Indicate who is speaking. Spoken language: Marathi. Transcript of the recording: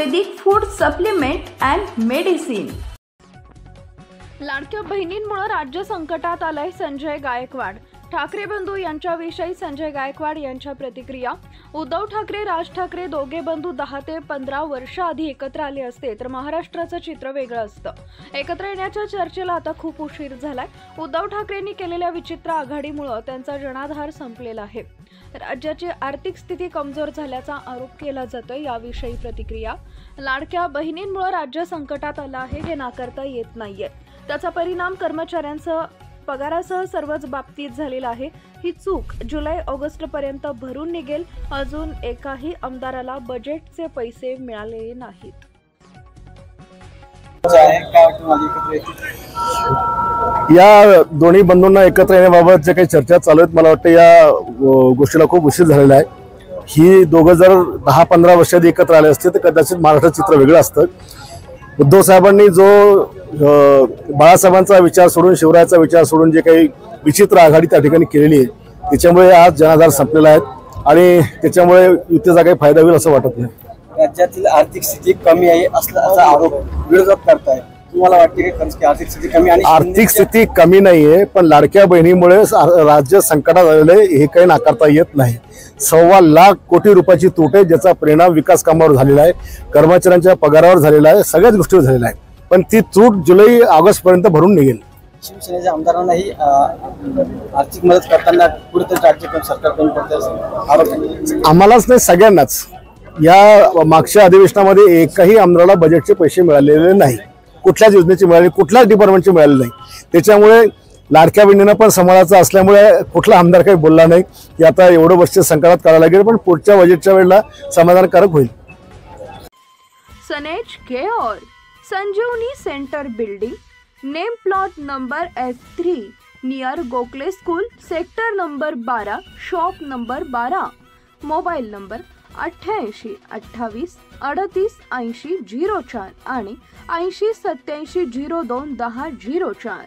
Speaker 1: Ayurvedic food supplement and medicine.
Speaker 2: लाडक्या बहिणींमुळे राज्य संकटात आलंय, संजय गायकवाड। ठाकरे बंधू यांच्याविषयी संजय गायकवाड यांच्या प्रतिक्रिया। उद्धव ठाकरे, राज ठाकरे दोघे बंधू 10 ते 15 वर्ष आधी एकत्र आले असते तर महाराष्ट्राचं चित्र वेगळं असतं। एकत्र येण्याच्या चर्चेला आता खूप उशीर झालाय। उद्धव ठाकरेंनी केलेल्या विचित्र आघाडीमुळे त्यांचा जनाधार संपलेला आहे। राज्याची आर्थिक स्थिती कमजोर झाल्याचा आरोप केला जातोय। याविषयी प्रतिक्रिया। लाडक्या बहिणींमुळे राज्य संकटात आलं आहे हे नाकारता येत नाहीये। त्याचा परिणाम कर्मचाऱ्यांचं पगारासह सर्वच बाबतीत झालेला आहे। ही चूक जुलै-ऑगस्ट पर्यंत भरून निघेल। अजून एकाही आमदाराला बजेटचे पैसे मिळालेले नाहीत।
Speaker 3: या दोन्ही बंधूंना एकत्र येण्याबाबत जे काही चर्चा चालू आहेत, मला वाटतं या गोष्टीला खूप उशीर झालेला आहे। ही दोघं जर 10-15 वर्षांनी एकत्र आले असते तर कदाचित महाराष्ट्र चित्र वेगळं असतं। उद्धव साहेबांनी जो बाळासाहेबांचा विचार सोडून, शिवरायाचा विचार सोडून जे काही विचित्र आघाडी त्या ठिकाणी केलेली आहे, त्याच्यामुळे आज जनाधार संपलेला आहे आणि त्याच्यामुळे युतीचा काही फायदा होईल असं वाटत नाही।
Speaker 4: राज्यातील आर्थिक स्थिती कमी आहे असा आरोप विरोधक करताय। तुम्हाला वाटते की आर्थिक स्थिती कमी? आणि
Speaker 3: आर्थिक स्थिती कमी नाहीये, पण लाडक्या बहिणीमुळे राज्य संकटात आलेलं आहे हे काही नाकारता येत नाही। 1.25 लाख कोटी रुपयाची तूट आहे, ज्याचा परिणाम विकास कामावर झालेला आहे, कर्मचाऱ्यांच्या पगारावर झालेला आहे, सगळ्याच गोष्टीवर झालेला आहे। पण ती तूट जुलै-ऑगस्ट पर्यंत भरून निघेल।
Speaker 4: शिवसेनेच्या आमदारांनाही आर्थिक मदत करताना कुठेतरी राज्य सरकार कमी पडते आरोप
Speaker 3: आम्हालाच नाही, सगळ्यांनाच। या मागच्या अधिवेशनामध्ये एकाही आमदाराला बजेटचे पैसे मिळालेले नाही, कुठल्याच योजनेचे मिळाले, कुठल्याच डिपार्टमेंटचे मिळाले नाही। त्याच्यामुळे लाडक्या बहिणींना पण समाजाचा असल्यामुळे कुठला आमदार काही बोलला नाही की आता एवढं वर्ष संकटात काढायला लागेल, पण पुढच्या बजेटच्या वेळेला समाधानकारक होईल।
Speaker 2: सनेज care Sanjivani centre building, name plot number F3 near Gokhale school, sector number 12, shop number 12, mobile number 88 28 38 80 04 आणि 80 87 02 10 04।